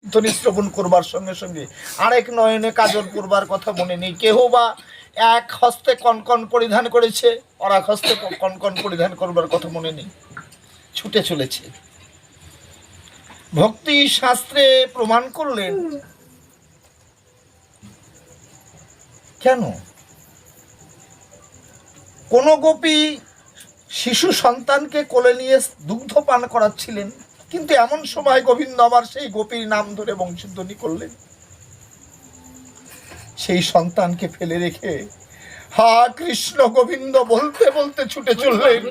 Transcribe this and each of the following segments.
ধ্বনি শ্রবণ করবার সঙ্গে সঙ্গে আরেক নয়নে কাজল পরবার কথা মনে নেই। কেহ বা এক হস্তে কনকন পরিধান করেছে, আর এক হস্তে কনকন পরিধান করবার কথা মনে নেই, ছুটে চলেছে। ভক্তি শাস্ত্রে প্রমাণ করলেন কেন কোন গোপী শিশু সন্তানকে কোলে নিয়ে দুগ্ধ পান করাচ্ছিলেন, কিন্তু এমন সময় গোবিন্দ আবার সেই গোপীর নাম ধরে বংশধ্বনি করলেন। সেই সন্তানকে ফেলে রেখে হা কৃষ্ণ গোবিন্দ বলতে বলতে ছুটে চললেন।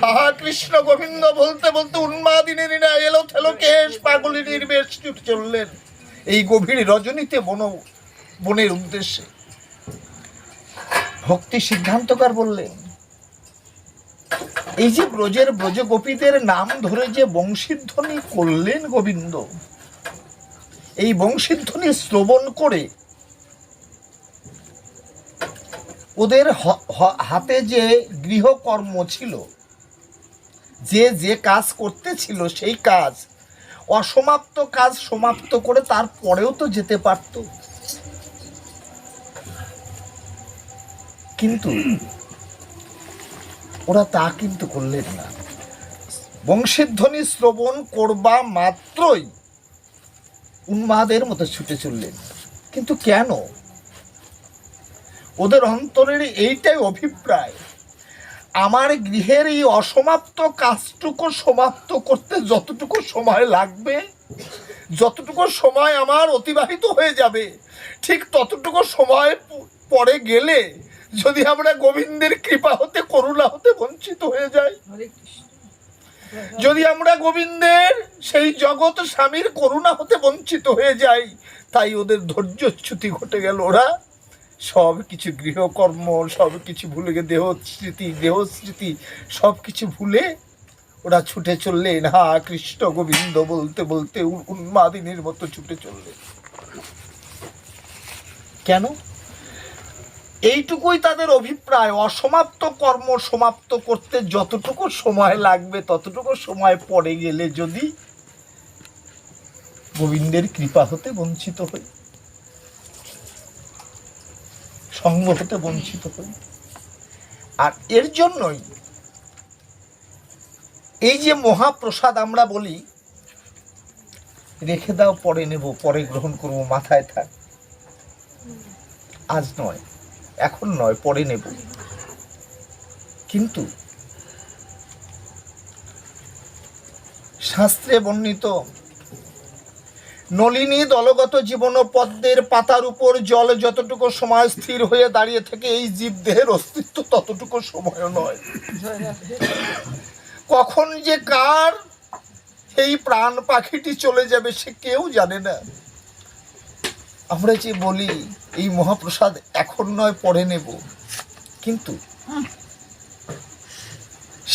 হা কৃষ্ণ গোবিন্দ বলতে বলতে উন্মাদিনীর না এলো থেলো কেশ পাগলিনীর বেশ ছুটে চললেন এই গভীর রজনীতে বনের উদ্দেশ্যে। ভক্তি সিদ্ধান্তকার বললেন, এই যে ব্রজের ব্রজ গোপীদের নাম ধরে যে বংশীধ্বনি করলেন গোবিন্দ, এই বংশীধ্বনি শ্রবণ করে ওদের হাতে যে গৃহকর্ম ছিল, যে যে কাজ করতে ছিল, সেই কাজ অসমাপ্ত কাজ সমাপ্ত করে তারপরেও তো যেতে পারত, কিন্তু ওরা তা কিন্তু করলেন না। বংশীধ্বনি শ্রবণ করবা মাত্রই উন্মাদের মতো ছুটে চললেন। কিন্তু কেন? ওদের অন্তরের এইটাই অভিপ্রায়, আমার গৃহের এই অসমাপ্ত কাজটুকু সমাপ্ত করতে যতটুকু সময় লাগবে, যতটুকু সময় আমার অতিবাহিত হয়ে যাবে, ঠিক ততটুকু সময় পরে গেলে যদি আমরা গোবিন্দের কৃপা হতে করুণা হতে বঞ্চিত হয়ে যাই, যদি আমরা গোবিন্দের সেই জগৎ স্বামীর করুণা হতে বঞ্চিত হয়ে যাই, তাই ওদের ধৈর্যচ্যুতি ঘটে গেল। ওরা সব কিছু গৃহকর্ম সব কিছু ভুলে গে দেহস্মৃতি সব কিছু ভুলে ওরা ছুটে চললেন হা কৃষ্ণ গোবিন্দ বলতে বলতে উন্মাদিনীর মতো ছুটে চললেন। কেন? এইটুকুই তাদের অভিপ্রায়, অসমাপ্ত কর্ম সমাপ্ত করতে যতটুকু সময় লাগবে ততটুকু সময় পরে গেলে যদি গোবিন্দের কৃপা হতে বঞ্চিত হই, সঙ্গ হতে বঞ্চিত হই। আর এর জন্যই এই যে মহাপ্রসাদ আমরা বলি রেখে দাও পরে নেব, পরে গ্রহণ করব, মাথায় থাক, আজ নয়, এখন নয়, পরে নেব, কিন্তু শাস্ত্রে বর্ণিত নলিনী দলগত জীবন পদ্মের পাতার উপর জল যতটুকু সময় স্থির হয়ে দাঁড়িয়ে থাকে, এই জীবদেহের অস্তিত্ব ততটুকু সময় নয়। কখন যে কার এই প্রাণ পাখিটি চলে যাবে সে কেউ জানে না। আমরা যে বলি এই মহাপ্রসাদ এখন নয় পরে নেব, কিন্তু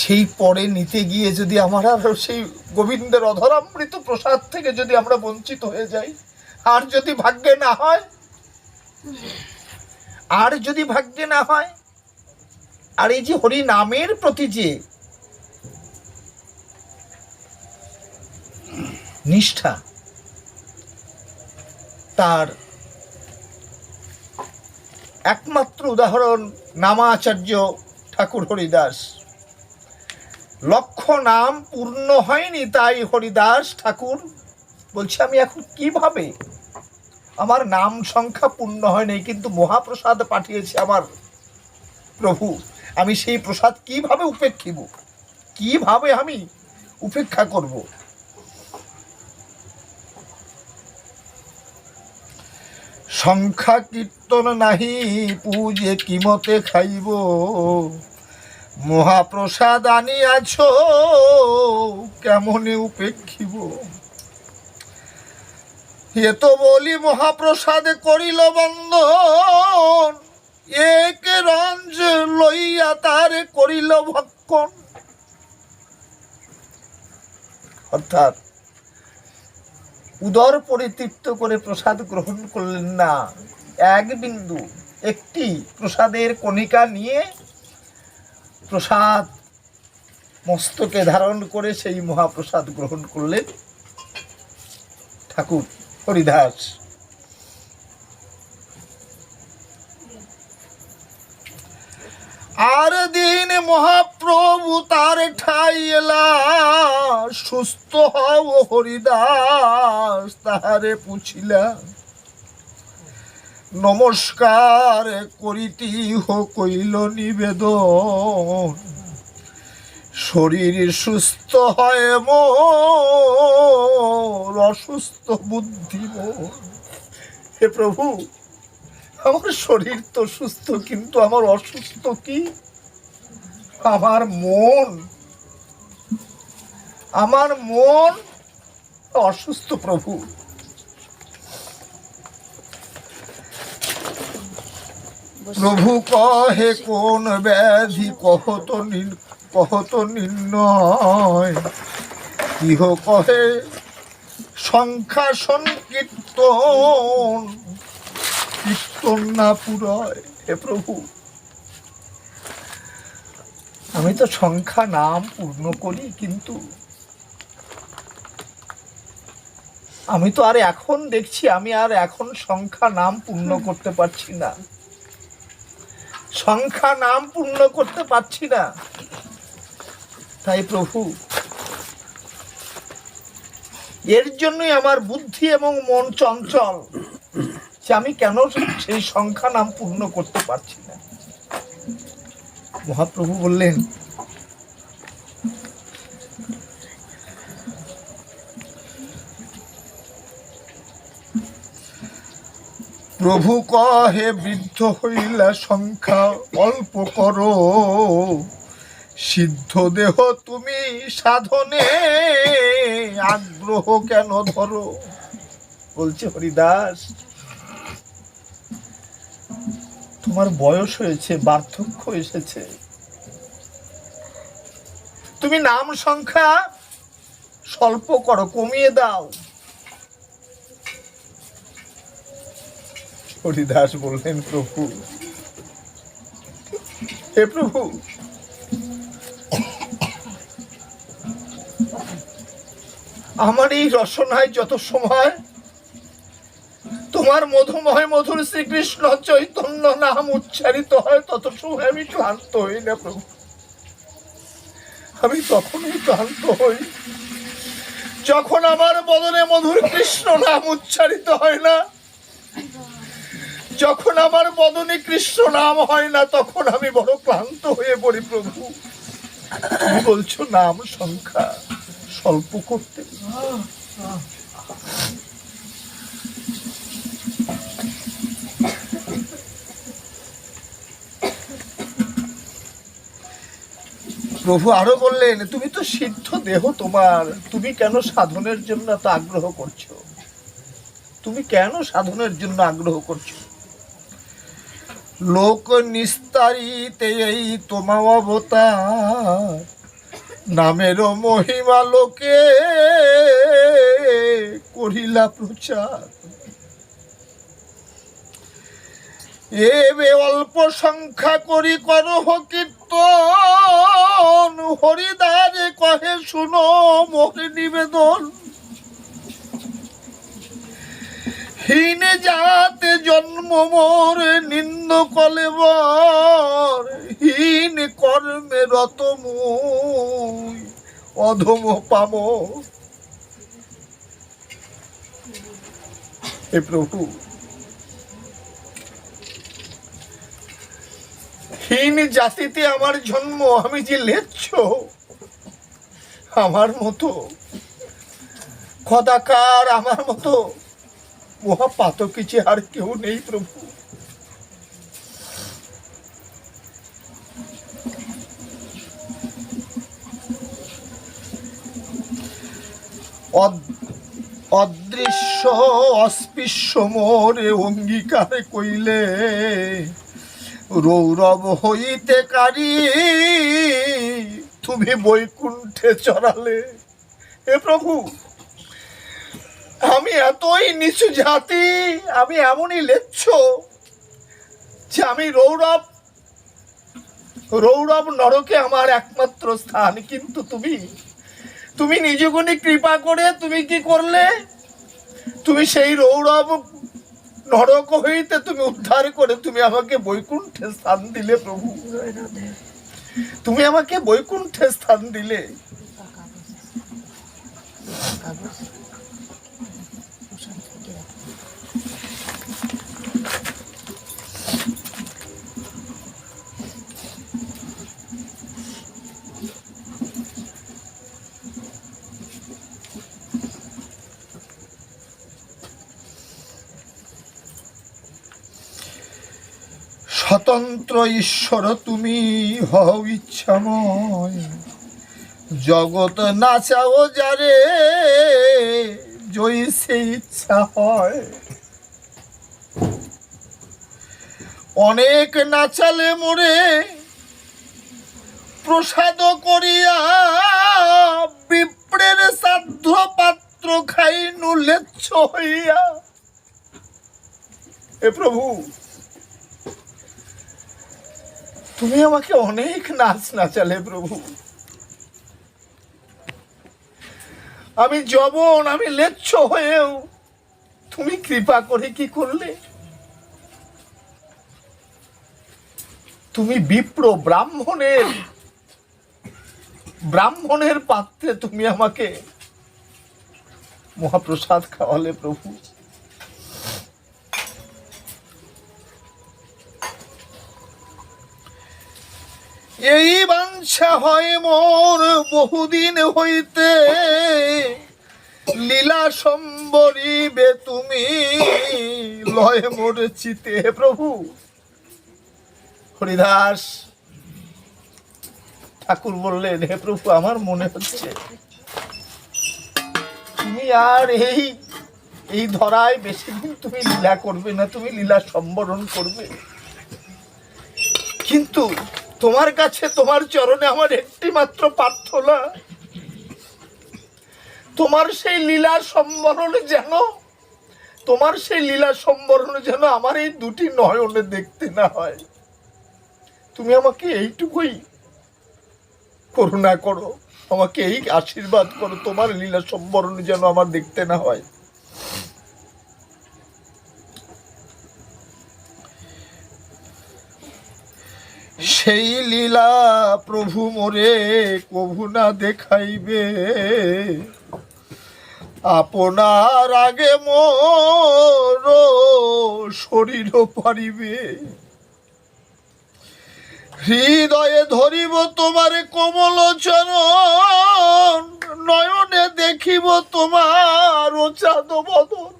সেই পরে নিতে গিয়ে যদি আমরা সেই গোবিন্দের অধরামৃত প্রসাদ থেকে যদি আমরা বঞ্চিত হয়ে যাই, আর যদি ভাগ্যে না হয়, আর যদি ভাগ্যে না হয়, আর এই যে হরি নামের প্রতি যে নিষ্ঠা, তার একমাত্র উদাহরণ নামাচার্য ঠাকুর হরিদাস। লক্ষ নাম পূর্ণ হয়নি তাই হরিদাস ঠাকুর বলছে, আমি এখন কিভাবে, আমার নাম সংখ্যা পূর্ণ হয়নি কিন্তু মহাপ্রসাদ পাঠিয়েছে আমার প্রভু, আমি সেই প্রসাদ কিভাবে উপেক্ষিব, কিভাবে আমি উপেক্ষা করব? সংখ্যা কীর্তন নাহি পূজে কিমতে খাইব, মহাপ্রসাদ আনিয়াছ কেমনে উপেক্ষিব। এ তো বলি মহাপ্রসাদে করিল বন্দন, এক রঞ্জ লইয়া তারে করিল ভক্ষণ। অর্থাৎ উদর পরিতৃপ্ত করে প্রসাদ গ্রহণ করলেন না, এক বিন্দু একটি প্রসাদের কণিকা নিয়ে প্রসাদ মস্তকে ধারণ করে সেই মহাপ্রসাদ গ্রহণ করলেন। ঠাকুর হরিদাস। আর দিন মহাপ্রভু তার ঠাই এলা, সুস্থ হও হরিদাস তাহারে পুছিলা, নমস্কার করিতি কইল নিবেদন, শরীর সুস্থ হয় মোর অসুস্থ বুদ্ধি মোর। হে প্রভু, আমার শরীর তো সুস্থ, কিন্তু আমার অসুস্থ কি? আমার মন অসুস্থ প্রভু। প্রভু কহে কোন ব্যাধি কহত নির্ণয়, ইহ কহে সংখ্যা সংকীর্তন, কীর্তন না পুরয়। হে প্রভু, আমি তো সংখ্যা নাম পূর্ণ করি, কিন্তু আমি তো আর এখন দেখছি আমি আর এখন সংখ্যা নাম পূর্ণ করতে পারছি না, সংখ্যা নাম পূর্ণ করতে পারছি না। তাই প্রভু, এর জন্যই আমার বুদ্ধি এবং মন চঞ্চল, যে আমি কেন সেই সংখ্যা নাম পূর্ণ করতে পারছি না। মহাপ্রভু বললেন, প্রভু কহে বৃদ্ধ হইলা সংখ্যা অল্প করো, সিদ্ধ দেহ তুমি সাধনে আগ্রহ কেন ধরো। বলছে হরিদাস, তোমার বয়স হয়েছে, বার্ধক্য এসেছে, তুমি নাম সংখ্যা স্বল্প করো, কমিয়ে দাও। হরিদাস বললেন, প্রভু, হে প্রভু, আমার এই রসনায় যত সময় তোমার মধুময় মধুর শ্রীকৃষ্ণ চৈতন্য নাম উচ্চারিত হয়, তত সময় আমি ক্লান্ত হই না প্রভু। আমি তখনই ক্লান্ত হই যখন আমার বদনে মধুর কৃষ্ণ নাম উচ্চারিত হয় না, যখন আমার বদনে কৃষ্ণ নাম হয় না, তখন আমি বড় ক্লান্ত হয়ে পড়ি প্রভু। তুমি বলছো নাম সংখ্যা স্বল্প করতে। প্রভু আরো বললেন, তুমি তো সিদ্ধ দেহ তোমার, তুমি কেন সাধনের জন্য এত আগ্রহ করছো? তুমি কেন সাধনের জন্য আগ্রহ করছো? লোক নিস্তারিতে এই তোমা অবতার, নামের মহিমা লোকে করিলা প্রচার। এবে অল্প সংখ্যা করি করহ কীর্তন, হরিদারে কহে শুনো মোর নিবেদন। হীন জাতে জন্ম মোর নিন্দ কলেবর, হীন কর্মে রত মুই অধম পাম। হে প্রভু, হীন জাতিতে আমার জন্ম, আমি যে লেচ্ছ, আমার মতো কদাকার, আমার মতো মহাপাতকী যে আর কেউ নেই প্রভু। অদৃশ্য অস্পৃশ্য মোরে অঙ্গীকার কইলে, রৌরব হইতে কারি তুমি বৈকুণ্ঠে চড়ালে। হে প্রভু, আমি এতই নিচু জাতি, আমি এমনই লেচ্ছ যে আমি রৌরব নরকে আমার একমাত্র স্থান। কিন্তু তুমি নিজ গুণে কৃপা করে তুমি কি করলে? সেই রৌরব নরক হইতে তুমি উদ্ধার করে তুমি আমাকে বৈকুণ্ঠে স্থান দিলে প্রভু, তুমি আমাকে বৈকুণ্ঠে স্থান দিলে। স্বতন্ত্র ঈশ্বর তুমি হও ইচ্ছাময়, জগৎ নাচাও যারে জয়ী সে ইচ্ছা হয়। অনেক নাচালে মোরে প্রসাদ করিয়া, বিপ্রের সাধ্য পাত্র খাই নুলেচ্ছ হইয়া। এ প্রভু, তুমি আমাকে অনেক নাচ নাচালে প্রভু। আমি যবন, আমি লেচ্ছ হয়েও তুমি কৃপা করে কি করলে? তুমি বিপ্র ব্রাহ্মণের পাত্রে তুমি আমাকে মহাপ্রসাদ খাওয়ালে প্রভু। এই বাঞ্ছা হয় মোর বহুদিন হইতে, লীলা সম্বরিবে তুমি লয় মোর চিতে। প্রভু হরিদাস ঠাকুর বললেন, হে প্রভু, আমার মনে হচ্ছে তুমি আর এই ধরায় বেশি দিন তুমি লীলা করবে না, তুমি লীলা সম্বরণ করবে। কিন্তু তোমার কাছে, তোমার চরণে আমার একটি মাত্র প্রার্থনা, তোমার সেই লীলা সম্বরণে যেন আমার এই দুটি নয়নে দেখতে না হয়। তুমি আমাকে এইটুকুই করুণা করো, আমাকে এই আশীর্বাদ করো, তোমার লীলা সম্বরণে যেন আমার দেখতে না হয়। সেই লীলা প্রভু মোরে কভু না দেখাইবে, আপনার আগে মোর শরীর পারিবে। হৃদয়ে ধরিব তোমার কোমল চরণ, নয়নে দেখিব তোমার চাঁদ বদন।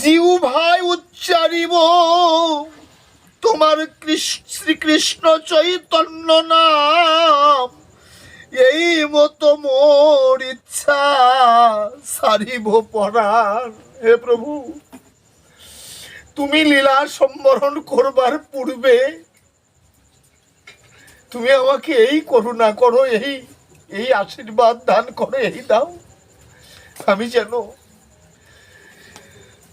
জিহ্বায় উচ্চারিব তোমার শ্রীকৃষ্ণ চৈতন্য নাম, এই মতো মোর ইচ্ছা সারিব পরাণ। হে প্রভু, তুমি লীলা সম্বরণ করবার পূর্বে তুমি আমাকে এই করুণা করো, এই আশীর্বাদ দান করো, এই দাও, আমি যেন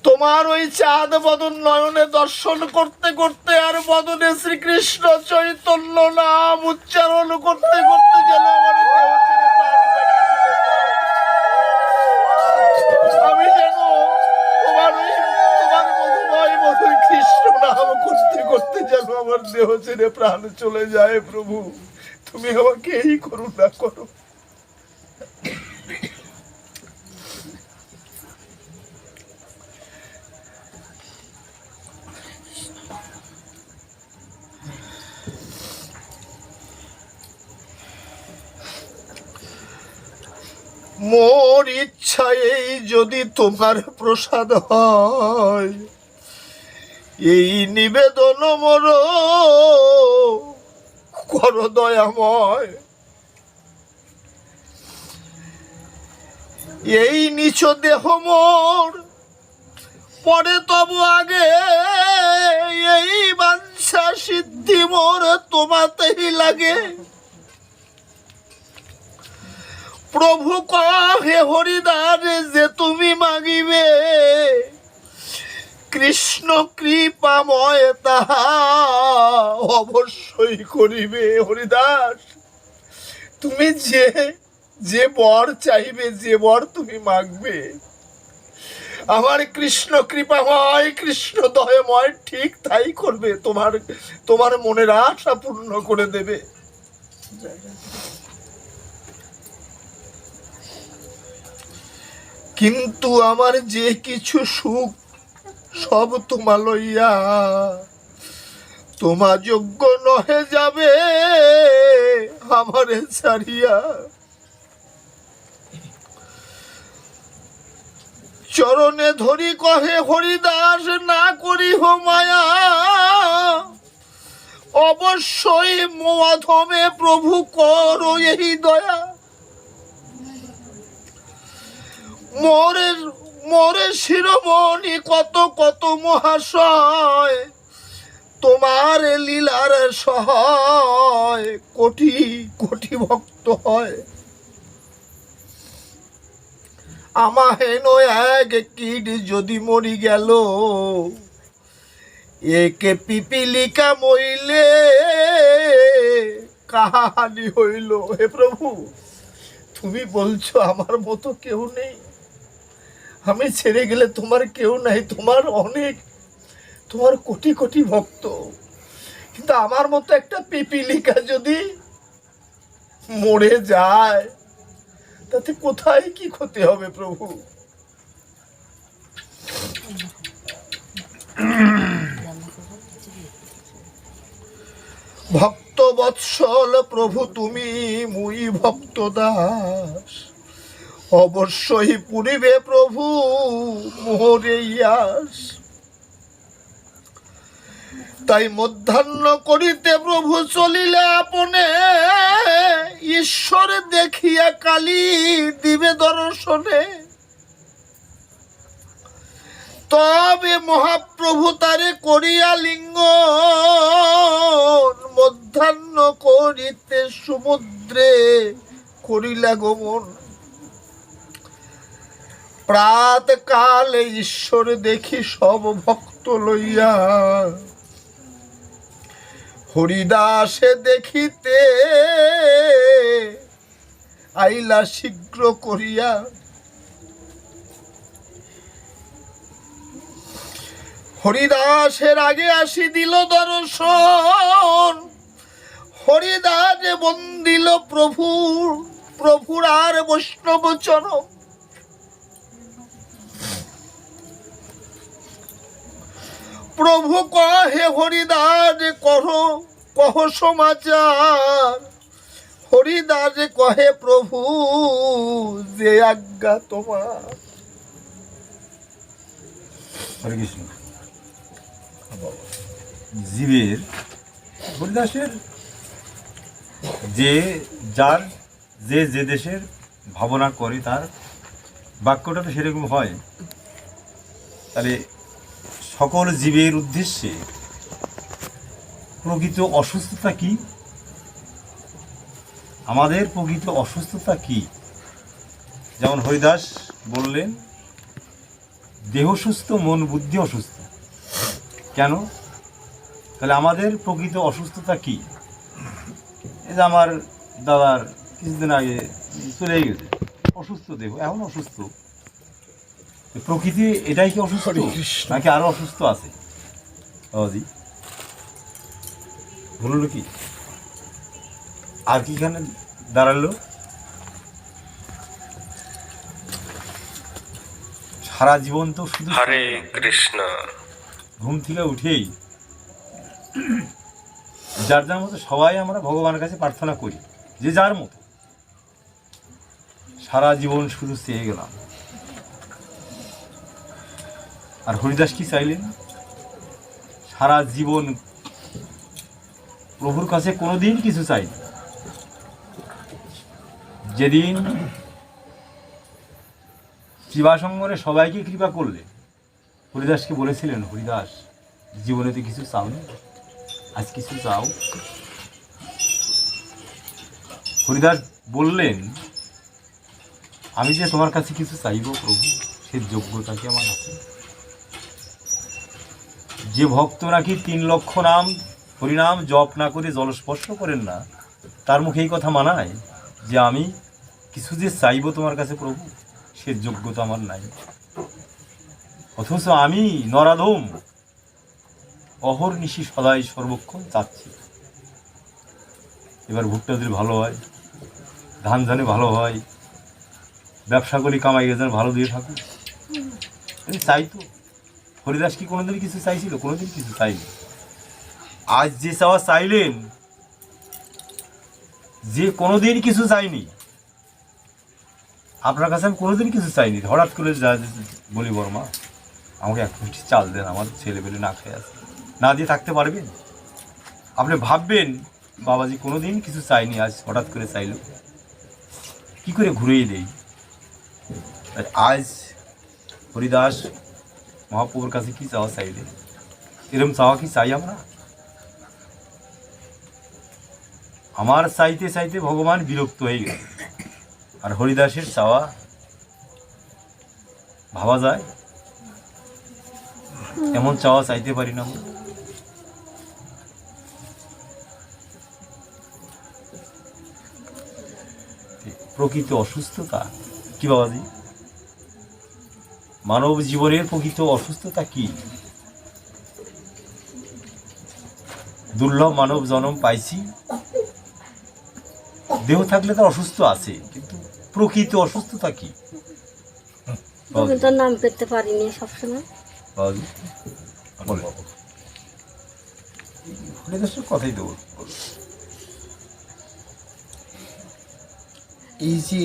তোমার ওই চাঁদ বদন নয়নে দর্শন করতে করতে আর বদনে শ্রীকৃষ্ণ চৈতন্য নাম উচ্চারণ করতে করতে যেন আমি যেন তোমার মধুময় মধুর কৃষ্ণ নাম করতে করতে যেন আমার দেহ ছেড়ে প্রাণ চলে যায়। প্রভু, তুমি আমাকে এই করুণা করো। মোর ইচ্ছা এই যদি তোমার প্রসাদ হয়, এই নিবেদন মোর কর দয়াময়। এই নিচ দেহ মোর পরে তবু আগে, এই বাঞ্ছা সিদ্ধি মোর তোমাতেই লাগে। প্রভু কহে হরিদাস যে তুমি মাগিবে, কৃষ্ণ কৃপাময় তাহা অবশ্যই করিবে। হরিদাস, তুমি যে বর চাইবে, যে বর তুমি মাগবে, আমার কৃষ্ণ কৃপাময়, কৃষ্ণ দয়াময় ঠিক তাই করবে। তোমার মনের আশা পূর্ণ করে দেবে। কিন্তু আমার যে কিছু সুখ সব তোমা লইয়া, তোমা যোগ্য নহে যাবে আমারে ছাড়িয়া। চরণে ধরি কহে হরিদাস, না করি হো মায়া, অবশ্যই মাধমে প্রভু করো এই দয়া। মোরে শিরোমণি কত কত মহাশয়, তোমার লীলার সহায় কোটি কোটি ভক্ত হয়। আমা হেন এক কীট যদি মরি গেল, একে পিপিলিকা মইলে কাহানি হইল। হে প্রভু, তুমি বলছো আমার মতো কেউ নেই, আমি ছেড়ে গেলে তোমার কেউ নাই, তোমার কোটি কোটি ভক্ত, কিন্তু আমার মতো একটা পিপিলিকা যদি মরে যায়, তাতে কোথায় কি ক্ষতি হবে প্রভু? ভক্ত বৎসল প্রভু তুমি, মুই ভক্ত দাস, অবশ্যই পুরিবে প্রভু মোরে ইয়াস। তাই মধ্যাহ্ন করিতে প্রভু চলিলে আপনে, ঈশ্বর দেখিয়া কালী দিবে দর্শনে। তবে মহাপ্রভু তারে করিয়া লিঙ্গ, মধ্যাহ্ন করিতে সমুদ্রে করিলা গমন। প্রাত কালে ঈশ্বর দেখি সব ভক্ত লইয়া, হরিদাসে দেখিতে আইলা শীঘ্র করিয়া। হরিদাসের আগে আসি দিল দর্শন, হরিদাসে বন্দিল প্রভুর আর বৈষ্ণব চরণ। প্রভু কহে হরিদাস কহ সমাচার, হরিদাস কহে প্রভু যে আজ্ঞা তোমার। হরে কৃষ্ণ। জীবের হরিদাসের যার যে দেশের ভাবনা করে, তার বাক্যটা তো সেরকম হয়। তাহলে সকল জীবের উদ্দেশ্যে প্রকৃত অসুস্থতা কি, আমাদের প্রকৃত অসুস্থতা কি? যেমন হরিদাস বললেন, দেহ সুস্থ, মন বুদ্ধি অসুস্থ। কেন? তাহলে আমাদের প্রকৃত অসুস্থতা কি? এই যে আমার দাদার কিছুদিন আগে চলে গেছে, অসুস্থ দেহ, এখন অসুস্থ। প্রকৃতি এটাই কি অসুস্থ, নাকি আরো অসুস্থ আছে? বাবাজি বললো কি, আর কি এখানে দাঁড়ালো? সারা জীবন তো শুধু হরে কৃষ্ণ, ঘুম থেকে উঠেই যার যার মতো সবাই আমরা ভগবানের কাছে প্রার্থনা করি, যে যার মতো। সারা জীবন শুধু চেয়ে গেলাম। আর হরিদাস কি চাইলেন? সারা জীবন প্রভুর কাছে কোনোদিন কিছু চাই। যেদিন কৃপাসঙ্গরে সবাইকে কৃপা করলে, হরিদাসকে বলেছিলেন, হরিদাস জীবনে তো কিছু চাও না, আজ কিছু চাও। হরিদাস বললেন, আমি যে তোমার কাছে কিছু চাইব প্রভু, সে যোগ্যতা কি আমার আছে? যে ভক্ত নাকি 3 লক্ষ নাম হরিনাম জপ না করে জলস্পর্শ করেন না, তার মুখে এই কথা মানায় যে আমি কিছু যে চাইবো তোমার কাছে প্রভু, সে যোগ্যতা আমার নাই। অথচ আমি নরাধম অহর্নিশি সদাই সর্বক্ষণ চাচ্ছি এবার ভুট্টা যদি ভালো হয়, ধান ধানে ভালো হয়, ব্যবসা করি কামাই যেন ভালো দিয়ে থাকুক, চাই তো। হরিদাস কি কোনোদিন কিছু চাইছিল? কোনোদিন কিছু চাইনি। আজ যে চাওয়া চাইলেন, যে কোনোদিন কিছু চাইনি, আপনার কাছে আমি কোনোদিন কিছু চাইনি। হঠাৎ করে বলি বর্মা আমাকে 1 মুঠি চাল দেন, আমার ছেলেবেলে না খেয়ে আছে, না দিয়ে থাকতে পারবেন? আপনি ভাববেন বাবাজি কোনোদিন কিছু চাইনি, আজ হঠাৎ করে চাইল, কি করে ঘুরিয়ে দেই। আজ হরিদাস মহাপ্রভুর কাছে কি চাওয়া চাইলে, এরকম চাওয়া কি চাই আমরা? আমার চাইতে চাইতে ভগবান বিরক্ত হয়ে গেল। আর হরিদাসের চাওয়া ভাবা যায়? এমন চাওয়া চাইতে পারি না আমরা। প্রকৃত অসুস্থতা কি বাবাজি? মানব জীবনের প্রকৃত অসুস্থতা কি? দুর্লভ মানব জন্ম পাইছি, দেহ থাকলে তো অসুস্থ আছে, কিন্তু প্রকৃত অসুস্থতা কি? গোবিন্দর নাম পেতে পারিনি সবসময়। বাবাজি বলে হরিদাসের কথাই তো এই যে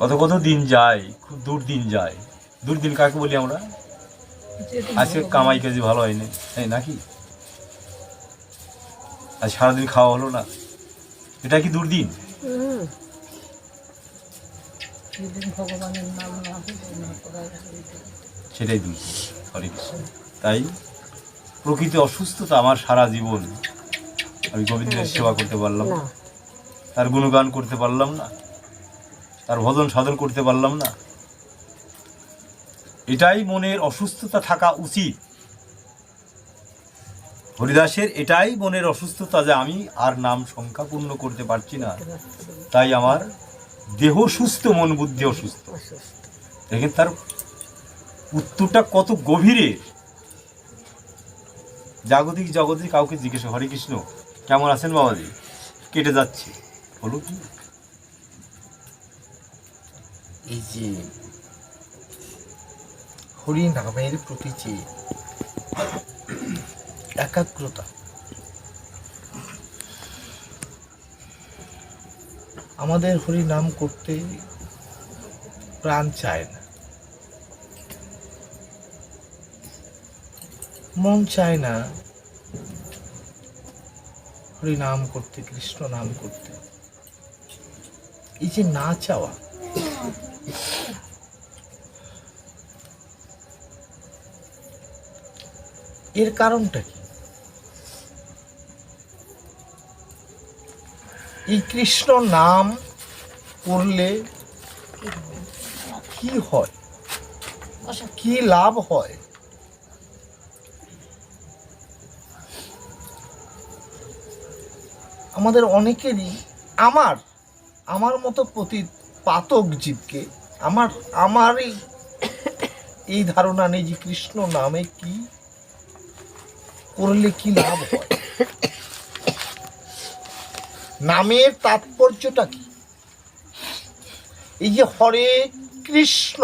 কত কত দিন যায়, খুব দুর্দিন যায়। দুর্দিন কাকে বলি আমরা? আজকে কামাই কাজে ভালো হয়নি, তাই নাকি? আজ সারাদিন খাওয়া হলো না, এটা কি দুর্দিন? সেটাই দুর্দিন। হরে কৃষ্ণ। তাই প্রকৃত অসুস্থতা আমার সারা জীবন আমি গোবিন্দের সেবা করতে পারলাম না, তার গুণগান করতে পারলাম না, তার ভজন সাধন করতে পারলাম না, এটাই মনের অসুস্থতা থাকা উচিত। হরিদাসের এটাই মনের অসুস্থতা যে আমি আর নাম সংখ্যা পূর্ণ করতে পারছি না, তাই আমার দেহ সুস্থ, মন বুদ্ধি অসুস্থ। দেখেন তার উত্তরটা কত গভীরে। জাগতিক জগতে কাউকে জিজ্ঞেস, হরে কৃষ্ণ কেমন আছেন বাবাজি, কেটে যাচ্ছে, হলো কি? এই যে হরি নামের প্রতি যে একাগ্রতা, আমাদের হরি নাম করতে প্রাণ চায় না, মন চায় না হরি নাম করতে, কৃষ্ণ নাম করতে। এই যে না চাওয়া, এর কারণটা কি? এই কৃষ্ণ নাম করলে কি হয়, কি লাভ হয়? আমাদের অনেকেরই, আমার মতো প্রতি পাতক জীবকে আমারই এই ধারণা নেই যে কৃষ্ণ নামে কি করলে কি লাভ হয়, নামের তাৎপর্যটা কি। এই যে হরে কৃষ্ণ,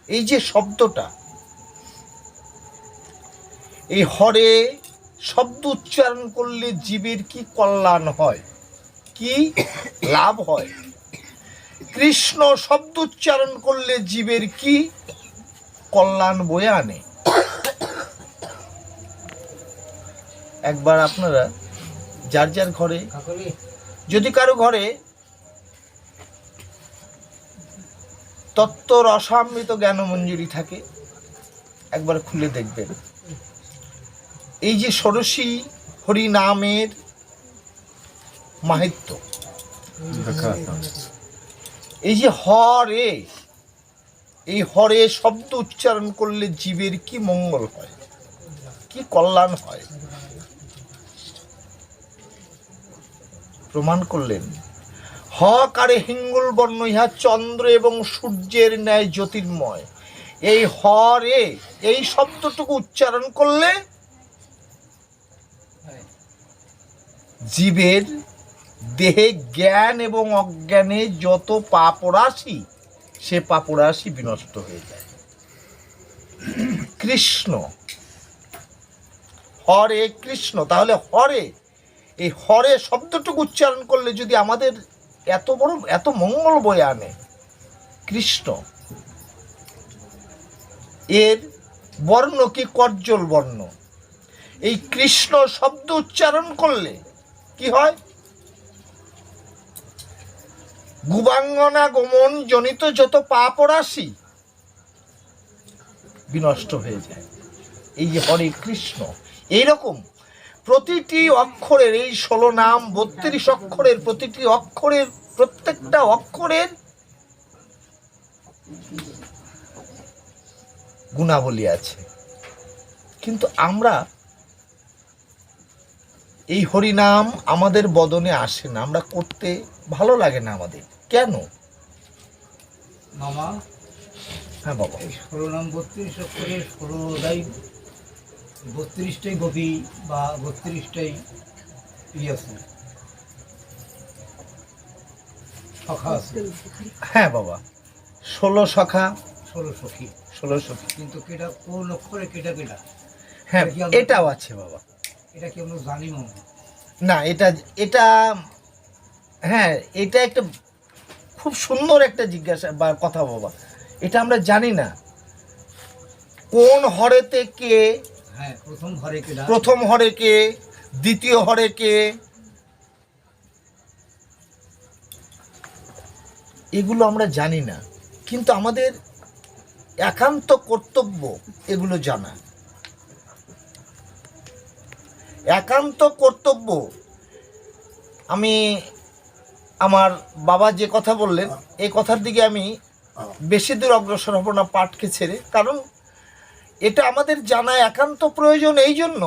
এই যে শব্দটা, এই হরে শব্দ উচ্চারণ করলে জীবের কি কল্যাণ হয়, কি লাভ হয়? কৃষ্ণ শব্দ উচ্চারণ করলে জীবের কি কল্যাণ বয়ে আনে? একবার আপনারা যার যার ঘরে, যদি কারো ঘরে তত্ত্ব রসামৃত জ্ঞানমঞ্জুরি থাকে, একবার খুলে দেখবেন এই যে ষোড়শী হরি নামের মাহাত্ম্য, এই যে হরে, এই হরে শব্দ উচ্চারণ করলে জীবের কি মঙ্গল হয়, কি কল্যাণ হয়, প্রমাণ করলেন। হকারে হিঙ্গুল বর্ণ, ইহা চন্দ্র এবং সূর্যের ন্যায় জ্যোতির্ময়। এই হরে, এই শব্দটুকু উচ্চারণ করলে জীবের দেহে জ্ঞান এবং অজ্ঞানে যত পাপরাশি, সে পাপরাশি বিনষ্ট হয়ে যায়। কৃষ্ণ, হরে কৃষ্ণ, তাহলে হরে, এই হরে শব্দটুকু উচ্চারণ করলে যদি আমাদের এত বড় এত মঙ্গল বয়ে আনে, কৃষ্ণ এর বর্ণ কি কজ্জ্বল বর্ণ। এই কৃষ্ণ শব্দ উচ্চারণ করলে কি হয়? গুবাঙ্গনা গমন জনিত যত পাপরাশি বিনষ্ট হয়ে যায়। এই যে হরে কৃষ্ণ, এইরকম প্রতিটি অক্ষরের, এই 16 নাম 32 অক্ষরের প্রতিটি অক্ষরের, প্রত্যেকটা অক্ষরের গুণাবলী আছে। কিন্তু আমরা এই হরিনাম আমাদের বদনে আসে না, আমরা করতে ভালো লাগে না আমাদের। কেন মামা? হ্যাঁ বাবা। এই 16 নাম 32 অক্ষরে 16টাই 32টাই গোপী বা 32টাই আছে, সখা আছে। হ্যাঁ বাবা, 16 সখা, 16 সখী। 16 সখী, কিন্তু কেটা কোন অক্ষরে কেটা কেটা? হ্যাঁ এটাও আছে বাবা। এটা কি আমরা জানি মামা? না, এটা এটা হ্যাঁ, এটা একটা খুব সুন্দর একটা জিজ্ঞাসা বা কথা বাবা। এটা আমরা জানি না কোন হরেতে কে, হ্যাঁ, প্রথম হরে কেটা, প্রথম হরে কে, দ্বিতীয় হরে কে, এগুলো আমরা জানি না। কিন্তু আমাদের একান্ত কর্তব্য এগুলো জানা, একান্ত কর্তব্য। আমি আমার বাবা যে কথা বললেন, এই কথার দিকে আমি বেশি দূর অগ্রসর হব না পাঠকে ছেড়ে, কারণ এটা আমাদের জানা একান্ত প্রয়োজন। এই জন্য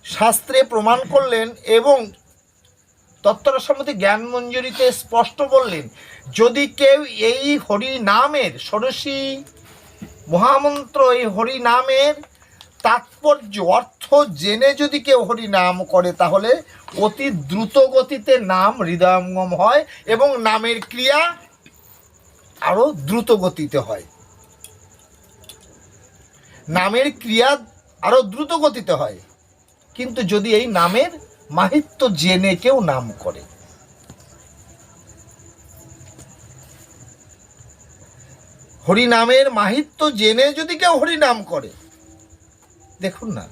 শাস্ত্রে প্রমাণ করলেন এবং তত্ত্বরসমতি জ্ঞান মঞ্জুরিতে স্পষ্ট বললেন, যদি কেউ এই হরি নামের ষোড়শী মহামন্ত্র, এই হরি নামের তাৎপর্য অর্থ জেনে যদি কেউ হরি নাম করে, তাহলে অতি দ্রুত গতিতে নাম হৃদয়ঙ্গম হয় এবং নামের ক্রিয়া আরো দ্রুত গতিতে হয়। নামের ক্রিয়া আরো দ্রুত গতিতে হয়। কিন্তু যদি এই নামের মাহাত্ম্য জেনে কেউ নাম করে, হরি নামের মাহাত্ম্য জেনে যদি কেউ হরি নাম করে, দেখুন না,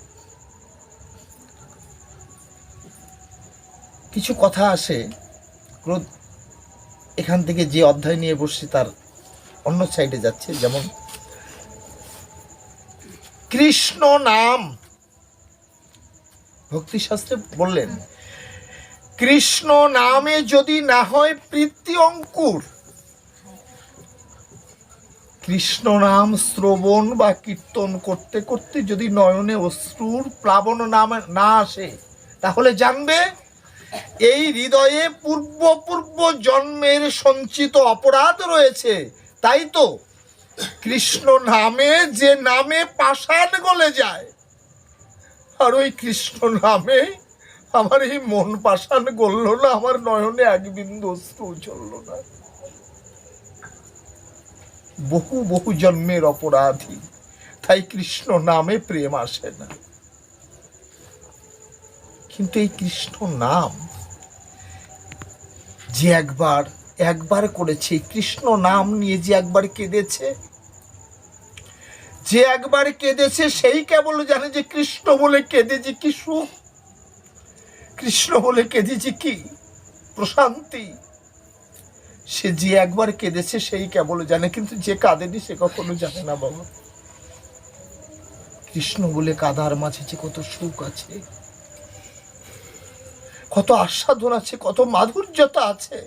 কিছু কথা আসে, এখান থেকে যে অধ্যায় নিয়ে বসছি তার অন্য সাইডে যাচ্ছে। যেমন কৃষ্ণ নাম, ভক্তিশাস্ত্রে বললেন, কৃষ্ণ নামে যদি না হয় প্রীতি অঙ্কুর, কৃষ্ণ নাম শ্রবণ বা কীর্তন করতে করতে যদি নয়নে অশ্রুর প্লাবন নাম না আসে, তাহলে জানবে এই হৃদয়ে পূর্ব পূর্ব জন্মের সঞ্চিত অপরাধ রয়েছে। তাই তো কৃষ্ণ নামে, যে নামে পাষাণ গলে যায়, আর ওই কৃষ্ণ নামে আমার এই মন পাষাণ গলল না, আমার নয়নে এক বিন্দু অশ্রু চলল না। বহু বহু জন্মের অপরাধী, তাই কৃষ্ণ নামে প্রেম আসে না। কিন্তু এই কৃষ্ণ নাম যে একবার করেছে, কৃষ্ণ নাম নিয়ে যে একবার কেঁদেছে, যে একবার কেঁদেছে সেই কেবল জানে যে কৃষ্ণ বলে কেঁদেছি কি সুখ, কৃষ্ণ বলে কেঁদেছি কি প্রশান্তি। সে যে একবার কেঁদেছে সেই কেবল জানে, কিন্তু যে কাঁদেনি সে কখনো জানে না বাবা। কৃষ্ণ বলে কাদার মাঝে যে কত সুখ আছে, কত আস্বাদন আছে, কত মাধুর্যতা আছে।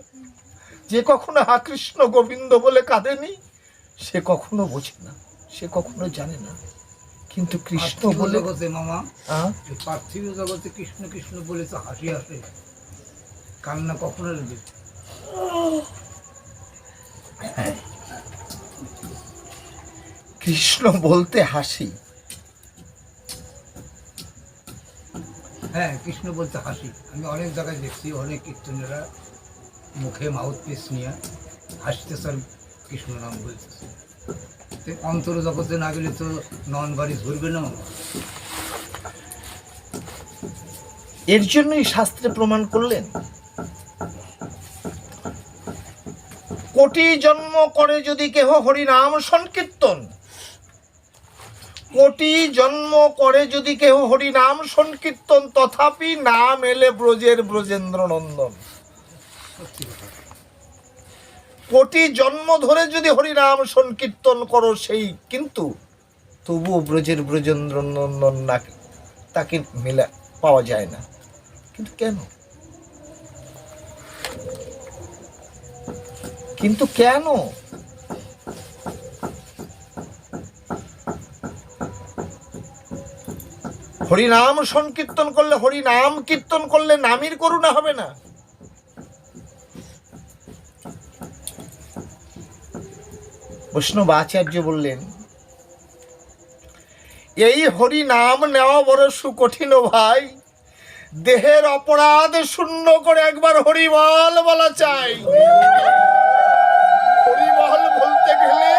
যে কখনো হা কৃষ্ণ গোবিন্দ বলে কাঁদেনি সে কখনো বোঝে না, সে কখনো জানে না। কিন্তু কৃষ্ণ পার্থিব বলে জগতে মামা, হ্যাঁ, এই পার্থিব জগতে কৃষ্ণ কৃষ্ণ বলে তো হাসি আসে, কান্না কখনো নেবে। কৃষ্ণ বলতে হাসি, হ্যাঁ কৃষ্ণ বলতে হাসি। আমি অনেক জায়গায় দেখছি অনেক কীর্তনেরা মুখে মাউথ পিস নিয়ে হাসতেছে আর কৃষ্ণ নাম বলতেছে। তো অন্তর জগতে না গেলে তো নন বাড়ি ধরবে না। এর জন্যই শাস্ত্রে প্রমাণ করলেন, কোটি জন্ম করে যদি কেহ হরিনাম সংকীর্তন, কোটি জন্ম করে যদি কেহ হরিনাম সংকীর্তন, তথাপি নাম এলে ব্রজের ব্রজেন্দ্র নন্দন। সত্যি কথা। কোটি জন্ম ধরে যদি হরিনাম সংকীর্তন করো সেই, কিন্তু তবুও ব্রজের ব্রজেন্দ্র নন্দন না, তাকে মেলা পাওয়া যায় না। কিন্তু কেন? কিন্তু কেন? হরিনাম সংকীর্তন করলে, হরিনাম কীর্তন করলে নামের করুণা হবে না? বৈষ্ণব আচার্য বললেন, এই হরি নাম নেওয়া বড় সুকঠিন ভাই। দেহের অপরাধ শূন্য করে একবার হরিবল বলা চাই। হরিবল বলতে গেলে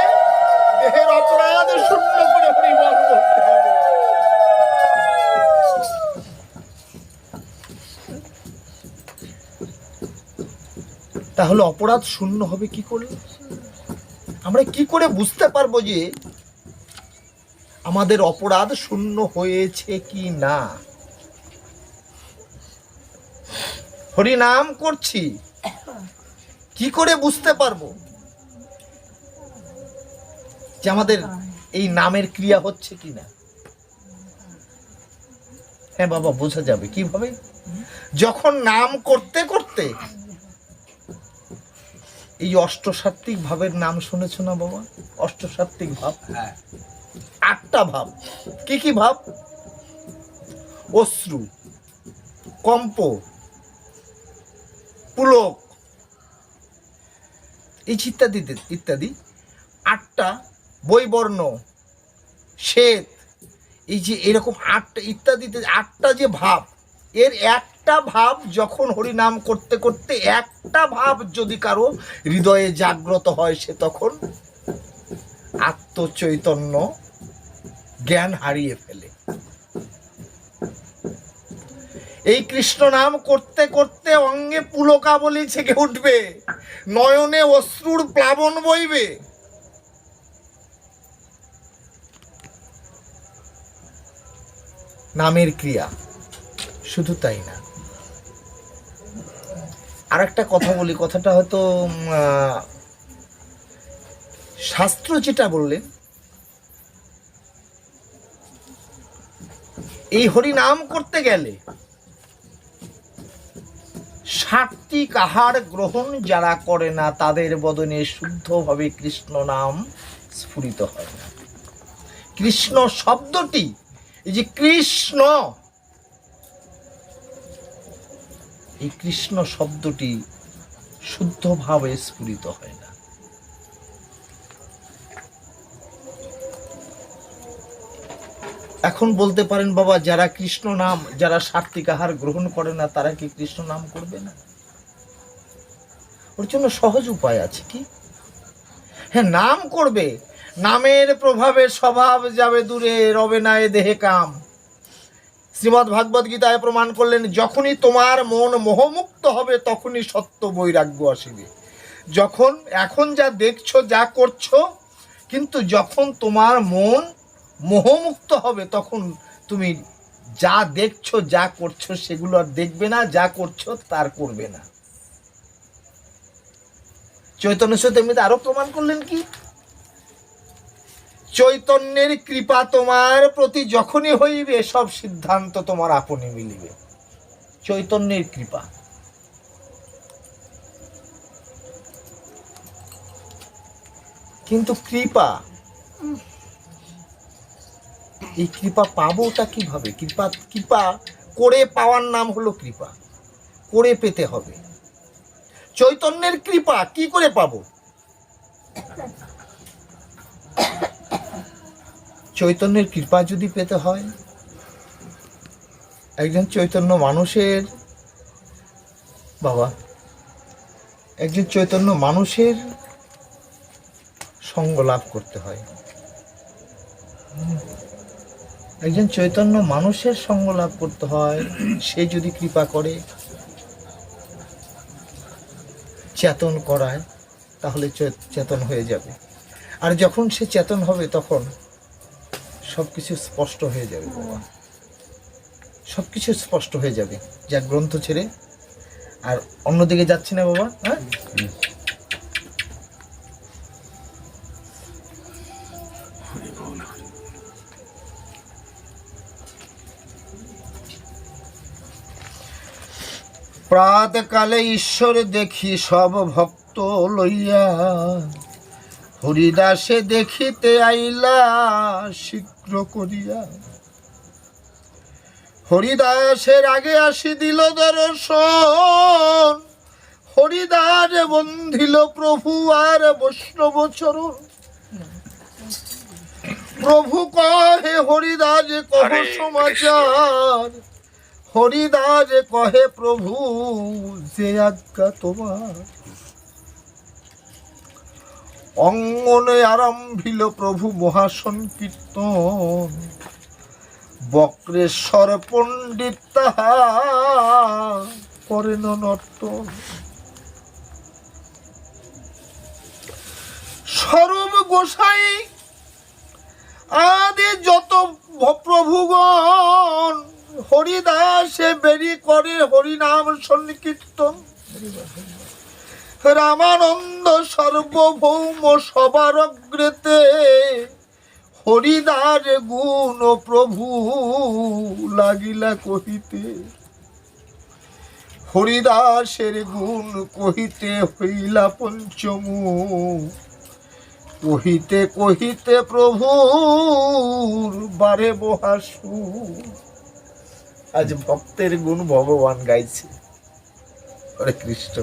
দেহের অপরাধ শূন্য করে হরিবল বলতে হবে। তাহলে অপরাধ শূন্য হবে কি করে? আমরা কি করে বুঝতে পারবো যে আমাদের অপরাধ শূন্য হয়েছে কি না? হরিনাম করছি, কি করে বুঝতে পারবো যে আমাদের এই নামের ক্রিয়া হচ্ছে কি না? হ্যাঁ বাবা, বোঝা যাবে কিভাবে? যখন নাম করতে করতে এই অষ্টসাত্ত্বিক ভাবের নাম শুনেছ না বাবা? অষ্টসাত্ত্বিক ভাব, হ্যাঁ 8টা ভাব। কি কি ভাব? অশ্রু, কম্প, পুলক, এই ইত্যাদি ইত্যাদি 8টা, বৈবর্ণ, শ্বেত, এই যে এরকম 8টা ইত্যাদিতে 8টা যে ভাব, এর একটা ভাব যখন হরিনাম করতে করতে একটা ভাব যদি কারো হৃদয়ে জাগ্রত হয়, সে তখন আত্মচৈতন্য জ্ঞান হারিয়ে ফেলে। এই কৃষ্ণ নাম করতে করতে অঙ্গে পুলকাবলী ছেকে উঠবে, নয়নে অশ্রুর প্লাবন বইবে। নামের ক্রিয়া। শুধু তাই না, আর একটা কথা বলি, কথাটা হয়তো শাস্ত্র যেটা বললেন, এই হরিনাম করতে গেলে সাত্ত্বিক আহার গ্রহণ যারা করে না তাদের বদনে শুদ্ধভাবে কৃষ্ণ নাম স্ফুরিত হয় না। কৃষ্ণ শব্দটি, এই যে কৃষ্ণ, এই কৃষ্ণ শব্দটি শুদ্ধভাবে স্ফুরিত হয় না। এখন বলতে পারেন বাবা, যারা কৃষ্ণ নাম, যারা সাত্ত্বিক আহার গ্রহণ করে না তারা কি কৃষ্ণ নাম করবে না? ওর জন্য সহজ উপায় আছে। কি? হ্যাঁ, নাম করবে, নামের প্রভাবে স্বভাব যাবে দূরে, রবে না এ দেহে কাম। শ্রীমদ্ ভাগবত গীতায় প্রমাণ করলেন, যখনই তোমার মন মোহমুক্ত হবে তখনই সত্য বৈরাগ্য আসিবে। যখন এখন যা দেখছো, যা করছো, কিন্তু যখন তোমার মন মোহমুক্ত হবে তখন তুমি যা দেখছো, যা করছো সেগুলো আর দেখবে না, যা করছো তার করবে না। চৈতন্য চৈতন্যতে আরো প্রমাণ করলেন কি? চৈতন্যের কৃপা তোমার প্রতি যখনই হইবে, সব সিদ্ধান্ত তোমার আপনি মিলিবে। চৈতন্যের কৃপা। কিন্তু কৃপা, এই কৃপা পাবোটা কিভাবে? কৃপা করে পাওয়ার নাম হলো কৃপা, করে পেতে হবে। চৈতন্যের কৃপা কি করে পাবো? চৈতন্যের কৃপা যদি পেতে হয়, একজন চৈতন্য মানুষের একজন চৈতন্য মানুষের সঙ্গ লাভ করতে হয়। একজন চৈতন্য মানুষের সঙ্গ লাভ করতে হয়। সে যদি কৃপা করে, চেতন করায়, তাহলে চেতন হয়ে যাবে। আর যখন সে চেতন হবে, তখন সবকিছু স্পষ্ট হয়ে যাবে বাবা, সবকিছু স্পষ্ট হয়ে যাবে। যা গ্রন্থ ছেড়ে আর অন্যদিকে যাচ্ছি না বাবা। হ্যাঁ, প্রাতকালে ঈশ্বর দেখি সব ভক্ত লইয়া, হরিদাসে দেখিতে আইলা শীঘ্র করিয়া। হরিদাসের আগে আসি দিল দর্শন, হরিদাস বন্ধিল প্রভু আর বৈষ্ণব চরণ। প্রভু কহে হরিদাস কহ সমাচার, হরিদাস কহে প্রভু যে আজ্ঞা তোমার। অঙ্গনে আরম্ভিল প্রভু মহাসংকীর্তন, বক্রেশ্বর পণ্ডিত তাহা করেন নর্তন। স্বরূপ গোসাই আদি যত প্রভুগণ, হরিদাসে বেরি করে হরিনাম সংকীর্তন। রামানন্দ সার্বভৌম সবার অগ্রেতে, হরিদাস গুণ প্রভু লাগিলা কহিতে। হরিদাসের গুণ কহিতে হইলা পঞ্চমুখ, কহিতে কহিতে প্রভুর বারে বহাসু। আজ ভক্তের গুণ ভগবান গাইছে। হরে কৃষ্ণ।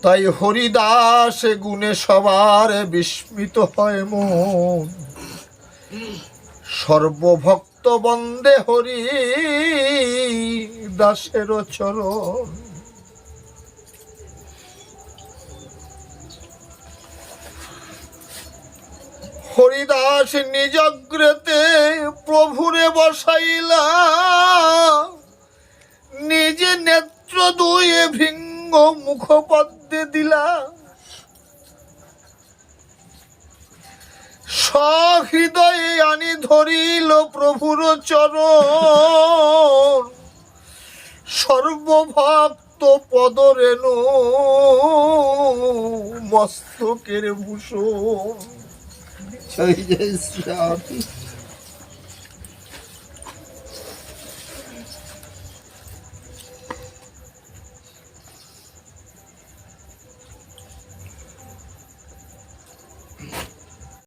তাই হরিদাস গুণে সবার বিস্মিত হয় মন, সর্বভক্ত বন্দে হরি দাসের চরণ। হরিদাস নিজগ্রেতে প্রভুরে বসাইলা, নিজে নেত্র দুয়ে ভৃঙ্গ মুখপদ্মে দিলা। সহৃদয়ে আনি ধরিল প্রভুর চরণ, সর্বভক্ত পদরেণু মস্তকের ভূষণ। জয় জয় শ্রী